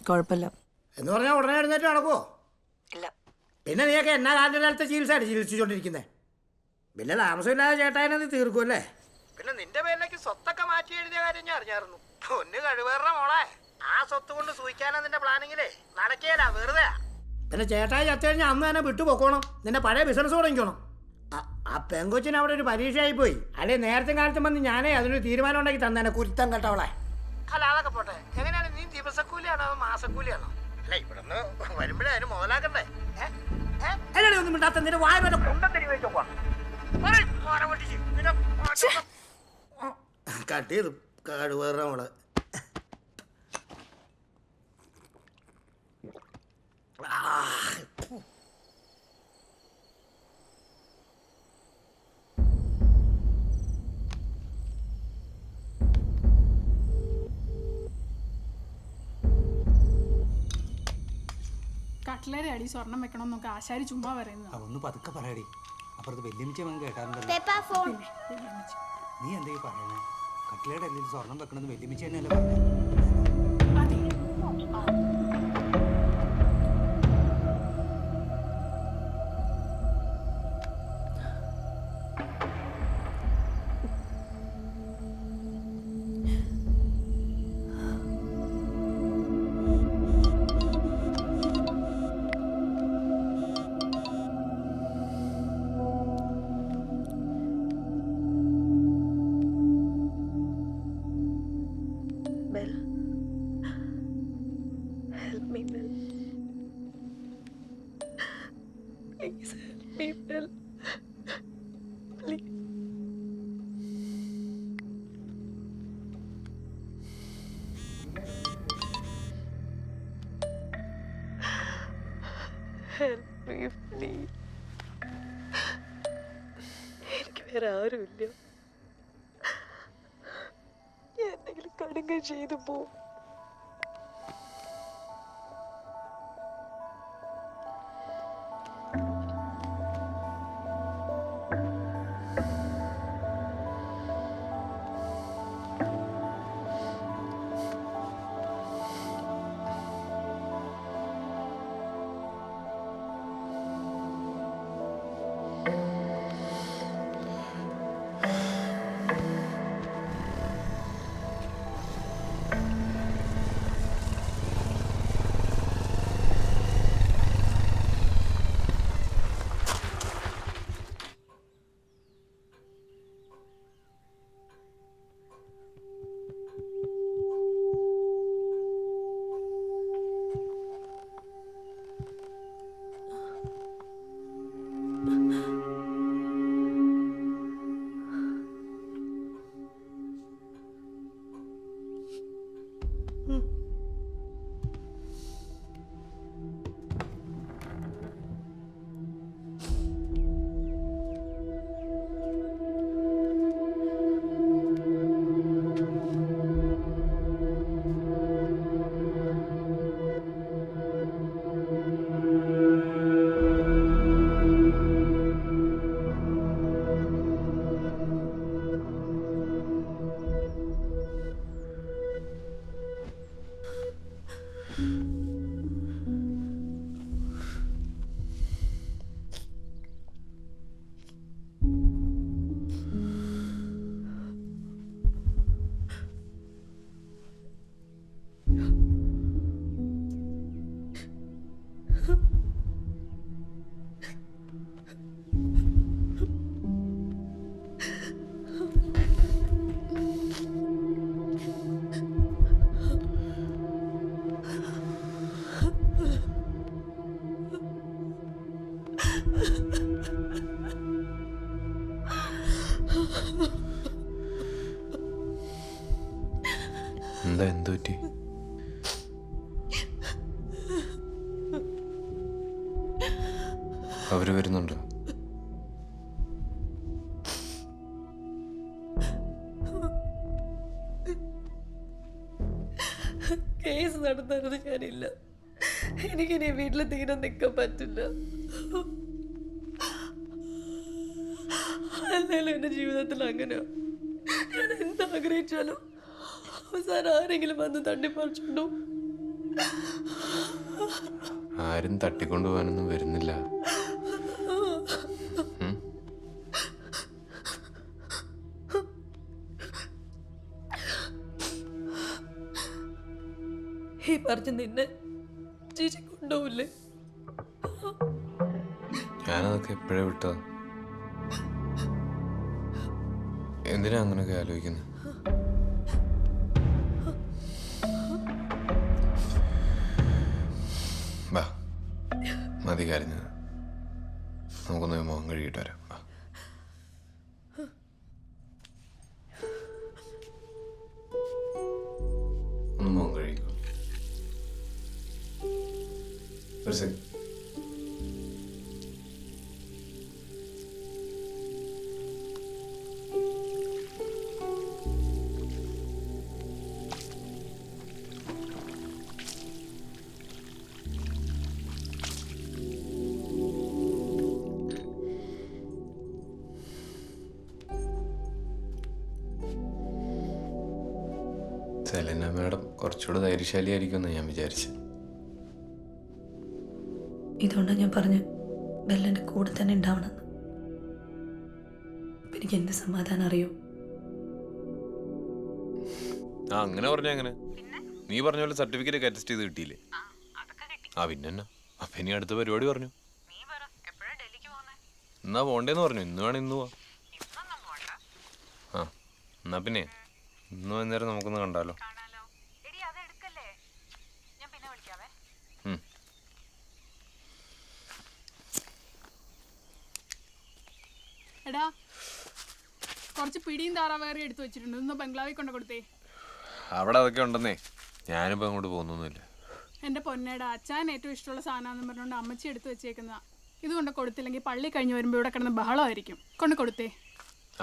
കുഴപ്പമില്ല എന്ന് പറഞ്ഞാൽ ഉടനെ എഴുന്നേറ്റ് നടക്കുവോ? ഇല്ല. പിന്നെ നീയൊക്കെ എന്നാ കാലത്തെ ചികിത്സയായിട്ട് ചികിത്സിച്ചോണ്ടിരിക്കുന്നേ? പിന്നെ താമസമില്ലാതെ ചേട്ടായനെ നീ തീർക്കുമല്ലേ? പിന്നെ നിന്റെ പേരിലേക്ക് സ്വത്തൊക്കെ മാറ്റി എഴുതിയ കാര്യം ഞാൻ അറിഞ്ഞായിരുന്നു. പൊന്ന് കഴിവേറെ മോളെ, ആ സ്വത്ത് കൊണ്ട് സൂഹിക്കാനാ നിന്റെ പ്ലാനിങ്ങിലേ നടക്കേല, വെറുതെ. പിന്നെ ചേട്ടായി ചത്തു കഴിഞ്ഞാൽ അന്ന് തന്നെ വിട്ടു പൊക്കോണം, നിന്റെ പഴയ ബിസിനസ് തുടങ്ങിക്കോണം. ആ പെങ്കൊച്ചിന് അവിടെ ഒരു പരീക്ഷയായി പോയി. അല്ലെ നേരത്തെ കാലത്തും വന്ന് ഞാനേ അതിനൊരു തീരുമാനം ഉണ്ടാക്കി തന്നെ കുരുത്തം കേട്ടവളെ. അല്ല അതൊക്കെ പോട്ടെ, എങ്ങനെയാണ് നീ ദിവസക്കൂലിയാണോ മാസക്കൂലിയാണോ? അല്ല ഇവിടുന്ന് വരുമ്പോഴേ അതിന് മുതലാക്കണ്ടേ? ഒന്നും മിണ്ടാത്ത നിന്റെ വായ വരെ കൊണ്ടത്തിരി വെച്ചോക്കാം. കട്ട് ചെയ്തു കഴിവേറെ മോള്. കട്ട്ലറി അടി സ്വർണം വെക്കണം എന്നൊക്കെ ആശാരി ചുമ്മാ പറയുന്നത്. ഒന്ന് പതുക്കെ പറയാടി, അപ്പുറത്ത് വെല്ലുമിച്ച കേട്ടാറുണ്ടല്ലോ. നീ എന്താ പറയണേ? കട്ട്ലയുടെ അല്ലിൽ സ്വർണം വെക്കണമെന്ന് വെല്ലുമിച്ച തന്നെയല്ലേ പറഞ്ഞത്? Please help me, Bell. Please. Help me, please. എനിക്ക് വേറെ ആരുമില്ല. ഞാൻ എന്തെങ്കിലും കടുങ്കം ചെയ്തു പോവും. എന്താ എന്ത് പറ്റി? അവര് വരുന്നുണ്ടോ? കേസ് നടന്നത് ഞാനില്ല. എനിക്കിനി വീട്ടിൽ തീരെ നിൽക്കാൻ പറ്റില്ല. അല്ലെങ്കിലും എൻ്റെ ജീവിതത്തിൽ അങ്ങനെയാ. ഞാൻ എന്താഗ്രഹിച്ചാലും അവസാനം ആരെങ്കിലും വന്ന് തട്ടിപ്പറിച്ചുണ്ടോ ആരും തട്ടിക്കൊണ്ടുപോകാനൊന്നും വരുന്നില്ല. ഈ പറഞ്ഞ് നിന്നെ ചേച്ചി കൊണ്ടുപോവില്ലേ? ഞാനതൊക്കെ എപ്പോഴേ വിട്ടതാ. എന്തിനാ അങ്ങനെയൊക്കെ ആലോചിക്കുന്നത്? വാ, മതി കരഞ്ഞത്. നമുക്കൊന്ന് മുഖം കഴുകിയിട്ട് വരാം. വാ. ഒന്ന് മുഖം കഴുകിക്കോ. ഒരു സെക്കൻഡ്. സെലീന മാഡം കുറച്ചുകൂടെ ധൈര്യശാലിയായിരിക്കുമെന്ന് ഞാൻ വിചാരിച്ചു. ഇതുകൊണ്ടാണ് ഞാൻ പറഞ്ഞു ബെല്ലൻ്റെ കൂടെ തന്നെ ഉണ്ടാവണമെന്ന്. എനിക്ക് എന്ത് സമാധാനം അറിയോ? ആ അങ്ങനെ പറഞ്ഞ അങ്ങനെ നീ പറഞ്ഞ പോലെ സർട്ടിഫിക്കറ്റ് ഒക്കെ അറ്റസ്റ്റ് ചെയ്ത് കിട്ടിയില്ലേ? ആ പിന്നെ എന്നാ അപ്പൊ ഇനി അടുത്ത പരിപാടി പറഞ്ഞു. എന്നാ പോണ്ടേന്ന് പറഞ്ഞു. ഇന്ന് വേണം ഇന്ന് പോവാ. ആ എന്നാ പിന്നെ ഇന്ന് വൈകുന്നേരം നമുക്കൊന്ന് കണ്ടാലോ? എടാ കുറച്ച് പിടിയും താറാവേറി എടുത്തു വെച്ചിട്ടുണ്ട്. ഒന്ന് ബംഗ്ലാവിൽ കൊണ്ട് കൊടുത്തേ. അവിടെ അതൊക്കെ ഉണ്ടെന്നേ. ഞാനിപ്പോൾ അങ്ങോട്ട് പോകുന്നൊന്നുമില്ല. എൻ്റെ പൊന്നേടാ, അച്ഛൻ ഏറ്റവും ഇഷ്ടമുള്ള സാധനമാണെന്ന് പറഞ്ഞുകൊണ്ട് അമ്മച്ചി എടുത്തു വെച്ചേക്കുന്നതാ. ഇത് കൊണ്ട് കൊടുത്തില്ലെങ്കിൽ പള്ളി കഴിഞ്ഞ് വരുമ്പോൾ ഇവിടെ കിടന്ന് ബഹളമായിരിക്കും. കൊണ്ട് കൊടുത്തേ.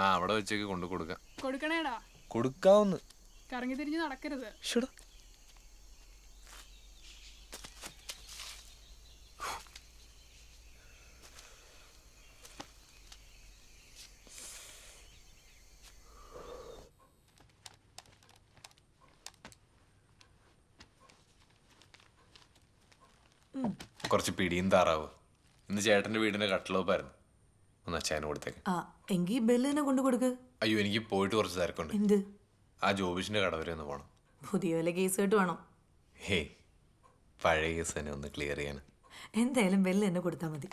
ആ അവിടെ വെച്ചേക്ക് കൊണ്ട് കൊടുക്കാം. കൊടുക്കണേടാ. കൊടുക്കാവുന്ന കറങ്ങി തിരിഞ്ഞ് നടക്കരുത്. കുറച്ച് പിടിയും താറാവ്. ഇന്ന് ചേട്ടൻ്റെ വീടിൻ്റെ കട്ടിലോപ്പായിരുന്നു. ഒന്ന് അച്ഛന് കൊടുത്തേക്ക്. ആ എങ്കിൽ ബെല്ലിനെ കൊണ്ട് കൊടുക്ക്. അയ്യോ എനിക്ക് പോയിട്ട് കുറച്ച് തിരക്കുണ്ട്. എന്ത്? ആ ജോബിഷിൻ്റെ കട വരെ ഒന്ന് പോകണം. പുതിയ വല്ല കേസ് കേട്ട് വേണം? ഹേ പഴയ കേസ് തന്നെ ഒന്ന് ക്ലിയർ ചെയ്യാൻ. എന്തായാലും ബെല്ല് എന്നെ കൊടുത്താൽ മതി.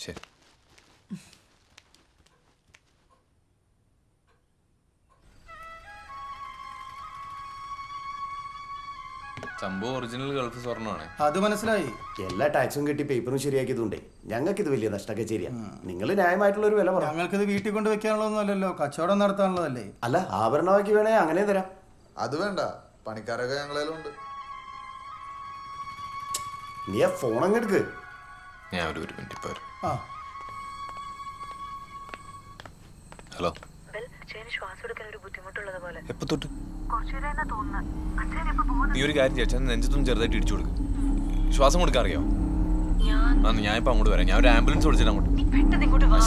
ശരി. സംഭവം ഒറിജിനൽ ഗൾഫ് സ്വർണ്ണമാണ്. അത് മനസ്സിലായി. എല്ലാ ടാക്സും കെട്ടി പേപ്പറും ശരിയാക്കിയതുകൊണ്ടേ ഞങ്ങൾക്ക് ഇത് വലിയ നഷ്ടമൊക്കെ ശരിയാ. നിങ്ങൾ ന്യായമായിട്ടുള്ള ഒരു വില പറഞ്ഞു. ഞങ്ങൾക്കിത് വീട്ടിൽ കൊണ്ട് വെക്കാനുള്ളതൊന്നും അല്ലല്ലോ, കച്ചവടം നടത്താനുള്ളതല്ലേ. അല്ല ആഭരണമാക്കി വേണേ അങ്ങനെ തരാം. അത് വേണ്ട, പണിക്കാരൊക്കെ ഞങ്ങളേലുണ്ട്. നീ ആ ഫോൺ അങ്ങ് എടുക്ക്. ഞാൻ ഒരു മിനിറ്റ് ഇപ്പോൾ വരും. ആ ഹലോ. എപ്പോ തൊട്ട്? നീ ഒരു കാര്യം ചെയ്യാം, നെഞ്ചത്തൊന്നും ചെറുതായിട്ട് ഇടിച്ചു കൊടുക്കും. ശ്വാസം കൊടുക്കാൻ അറിയോ? ഞാൻ ഇപ്പൊ അങ്ങോട്ട് വരാം. ഞാൻ ഒരു ആംബുലൻസ് വിളിച്ചിട്ട് അങ്ങോട്ട്.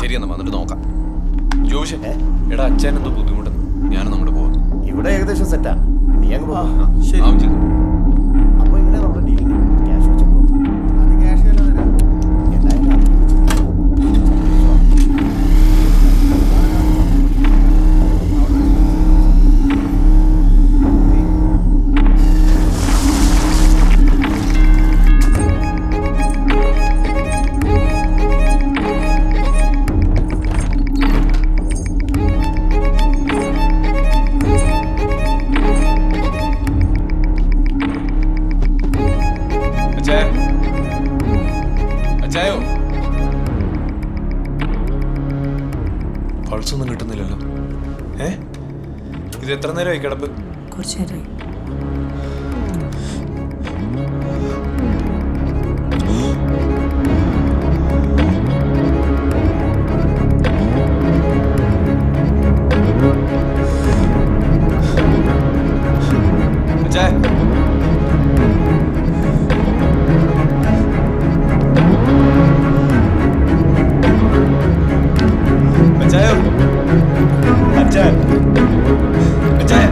ശരി എന്നാ വന്നിട്ട് നോക്കാം. ജോബിഷേ എടാ അച്ഛൻ എന്തോ ബുദ്ധിമുട്ടെന്ന്. ഞാനൊന്നും അങ്ങോട്ട് പോവാം. ഇവിടെ ഏകദേശം സെറ്റാ. നീ അങ്ങ് പോ. ശരി. അപ്പൊ ഇങ്ങനെ നമ്മുടെ ഡീലിങ് ക്യാഷ് വെച്ചപ്പോ അത് ക്യാഷ് തന്നെ തരാം. എന്തായാലും അച്ചായോ പൾസൊന്നും കിട്ടുന്നില്ലല്ലോ. ഇത് എത്ര നേരമായി കിടപ്പ്? കുറച്ചു നേരമായി. അച്ചായ അച്ചായോ അച്ചായ അച്ചായ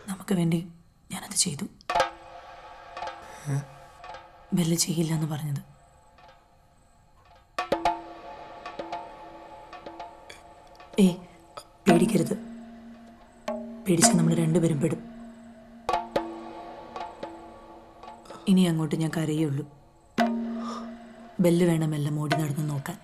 നമുക്ക് വേണ്ടി ഞാനത് ചെയ്തു. ബെല്ല് ചെയ്യില്ല എന്ന് പറഞ്ഞത്. പേടിക്കരുത്. പേടിച്ചാൽ നമ്മൾ രണ്ടുപേരും പെടും. ഇനി അങ്ങോട്ട് ഞാൻ കരയുള്ളൂ. ബെല്ല് വേണം എല്ലാം ഓടി നടന്ന് നോക്കാൻ.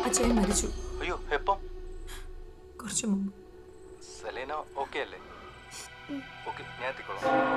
അച്ഛൻ മരിച്ചു. അയ്യോ, എപ്പം? കുറച്ചു മുമ്പ്. സെലീന ഓക്കെ അല്ലേ? ഓക്കെ, ഞാൻ എത്തിക്കോളാം.